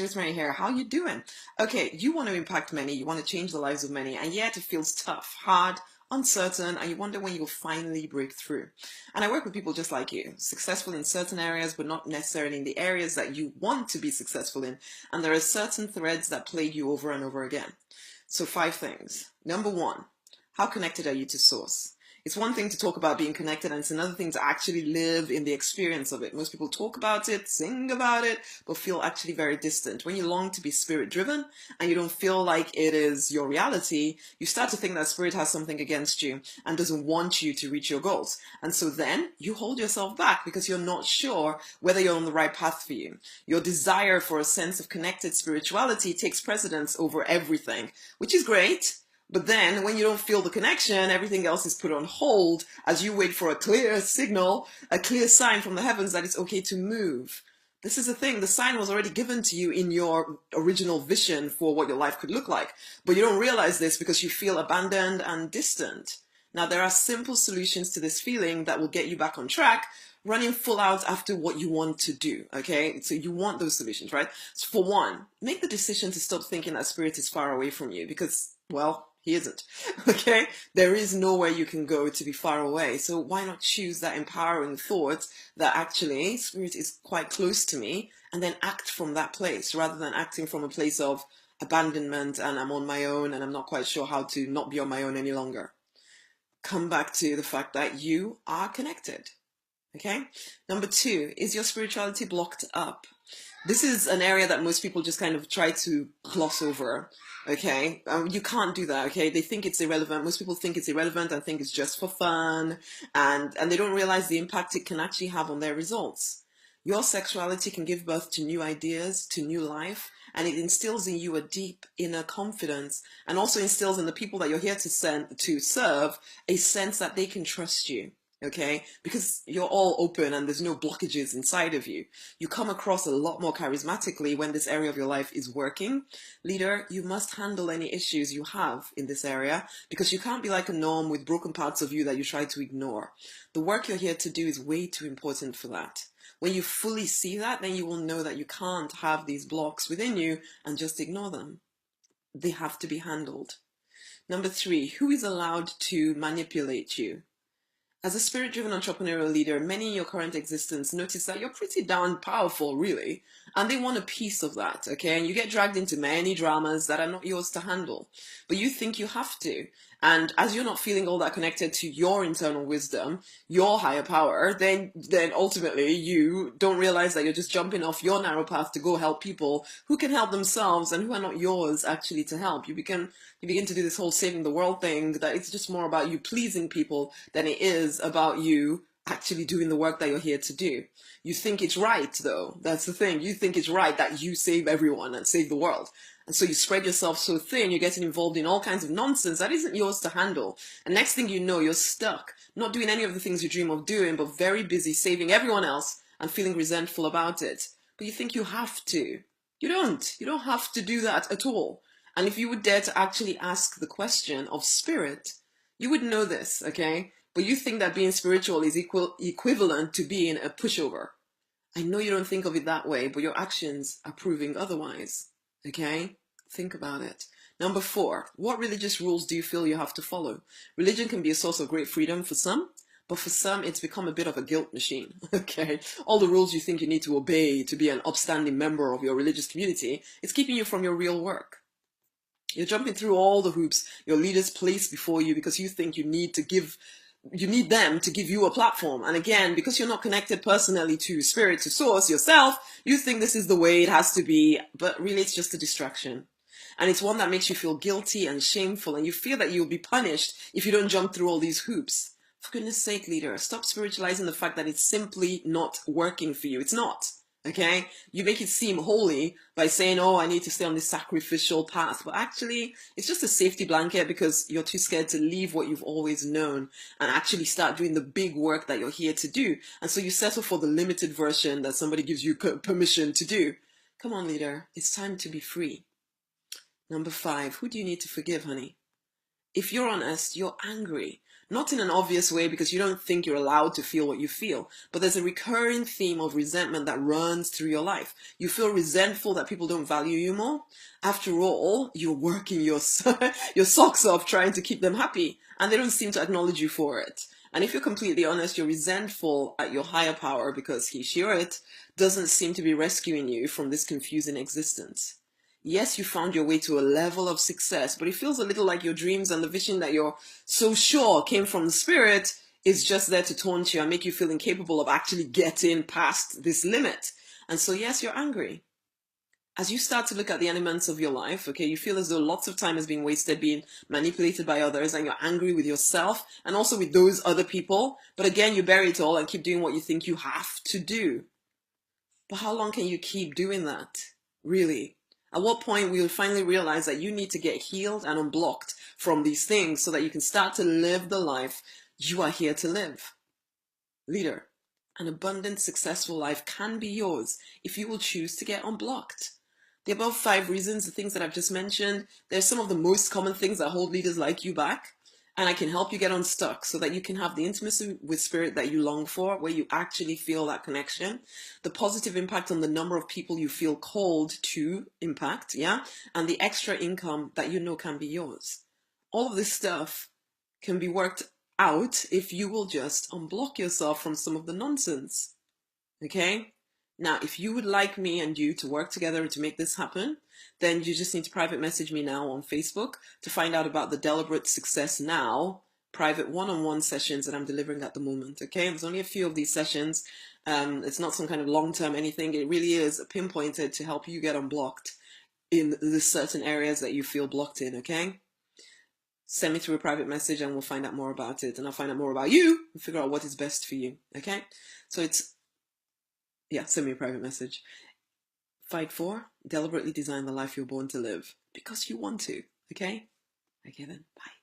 Just right here. How you doing? Okay, you want to impact many, you want to change the lives of many, and yet it feels tough, hard, uncertain, and you wonder when you'll finally break through. And I work with people just like you, successful in certain areas, but not necessarily in the areas that you want to be successful in. And there are certain threads that plague you over and over again. So 5 things. Number 1, how connected are you to source? It's one thing to talk about being connected, and it's another thing to actually live in the experience of it. Most people talk about it, sing about it, but feel actually very distant. When you long to be spirit-driven and you don't feel like it is your reality, you start to think that spirit has something against you and doesn't want you to reach your goals. And so then you hold yourself back because you're not sure whether you're on the right path for you. Your desire for a sense of connected spirituality takes precedence over everything, which is great. But then when you don't feel the connection, everything else is put on hold as you wait for a clear signal, a clear sign from the heavens that it's okay to move. This is the thing, the sign was already given to you in your original vision for what your life could look like. But you don't realize this because you feel abandoned and distant. Now, there are simple solutions to this feeling that will get you back on track, running full out after what you want to do, okay? So you want those solutions, right? So for one, make the decision to stop thinking that spirit is far away from you because, well, he isn't, okay? There is nowhere you can go to be far away. So why not choose that empowering thought that actually spirit is quite close to me and then act from that place rather than acting from a place of abandonment and I'm on my own and I'm not quite sure how to not be on my own any longer. Come back to the fact that you are connected, okay? Number 2, is your spirituality blocked up? This is an area that most people just kind of try to gloss over, okay? You can't do that, okay? They think it's irrelevant. Most people think it's irrelevant and think it's just for fun, and they don't realize the impact it can actually have on their results. Your sexuality can give birth to new ideas, to new life, and it instills in you a deep inner confidence and also instills in the people that you're here to serve a sense that they can trust you. Okay, because you're all open and there's no blockages inside of you. You come across a lot more charismatically when this area of your life is working. Leader, you must handle any issues you have in this area because you can't be like a norm with broken parts of you that you try to ignore. The work you're here to do is way too important for that. When you fully see that, then you will know that you can't have these blocks within you and just ignore them. They have to be handled. Number 3, who is allowed to manipulate you? As a spirit-driven entrepreneurial leader, many in your current existence notice that you're pretty darn powerful, really, and they want a piece of that, okay? And you get dragged into many dramas that are not yours to handle, but you think you have to. And as you're not feeling all that connected to your internal wisdom, your higher power, then ultimately you don't realize that you're just jumping off your narrow path to go help people who can help themselves and who are not yours actually to help. You begin to do this whole saving the world thing that it's just more about you pleasing people than it is about you actually doing the work that you're here to do. You think it's right, though. That's the thing. You think it's right that you save everyone and save the world. And so you spread yourself so thin, you're getting involved in all kinds of nonsense that isn't yours to handle. And next thing you know, you're stuck, not doing any of the things you dream of doing, but very busy saving everyone else and feeling resentful about it. But you think you have to. You don't. You don't have to do that at all. And if you would dare to actually ask the question of spirit, you would know this, okay? But you think that being spiritual is equivalent to being a pushover. I know you don't think of it that way, but your actions are proving otherwise, okay? Think about it. Number 4, what religious rules do you feel you have to follow? Religion can be a source of great freedom for some, but for some, it's become a bit of a guilt machine, okay? All the rules you think you need to obey to be an upstanding member of your religious community, it's keeping you from your real work. You're jumping through all the hoops your leaders place before you because you think you need them to give you a platform. And again, because you're not connected personally to spirit, to source yourself, you think this is the way it has to be, but really it's just a distraction. And it's one that makes you feel guilty and shameful, and you feel that you'll be punished if you don't jump through all these hoops. For goodness sake, leader, stop spiritualizing the fact that it's simply not working for you. It's not. Okay, you make it seem holy by saying, oh, I need to stay on this sacrificial path. But actually, it's just a safety blanket because you're too scared to leave what you've always known and actually start doing the big work that you're here to do. And so you settle for the limited version that somebody gives you permission to do. Come on, leader, it's time to be free. Number 5, who do you need to forgive, honey? If you're honest, you're angry. Not in an obvious way because you don't think you're allowed to feel what you feel, but there's a recurring theme of resentment that runs through your life. You feel resentful that people don't value you more. After all, you're working your socks off trying to keep them happy, and they don't seem to acknowledge you for it. And if you're completely honest, you're resentful at your higher power because he, she, or it doesn't seem to be rescuing you from this confusing existence. Yes, you found your way to a level of success, but it feels a little like your dreams and the vision that you're so sure came from the spirit is just there to taunt you and make you feel incapable of actually getting past this limit. And so, yes, you're angry. As you start to look at the elements of your life, okay, you feel as though lots of time has been wasted being manipulated by others, and you're angry with yourself and also with those other people. But again, you bury it all and keep doing what you think you have to do. But how long can you keep doing that? Really? At what point will you finally realize that you need to get healed and unblocked from these things so that you can start to live the life you are here to live? Leader, an abundant, successful life can be yours if you will choose to get unblocked. The above 5 reasons, the things that I've just mentioned, they're some of the most common things that hold leaders like you back. And I can help you get unstuck so that you can have the intimacy with spirit that you long for, where you actually feel that connection, the positive impact on the number of people you feel called to impact, yeah, and the extra income that you know can be yours. All of this stuff can be worked out if you will just unblock yourself from some of the nonsense. Okay? Now, if you would like me and you to work together to make this happen, then you just need to private message me now on Facebook to find out about the Deliberate Success Now private one-on-one sessions that I'm delivering at the moment. Okay? There's only a few of these sessions. It's not some kind of long-term anything. It really is pinpointed to help you get unblocked in the certain areas that you feel blocked in. Okay? Send me through a private message and we'll find out more about it. And I'll find out more about you and figure out what is best for you. Okay? So send me a private message. Fight for, deliberately design the life you're born to live because you want to. Okay? Okay then, bye.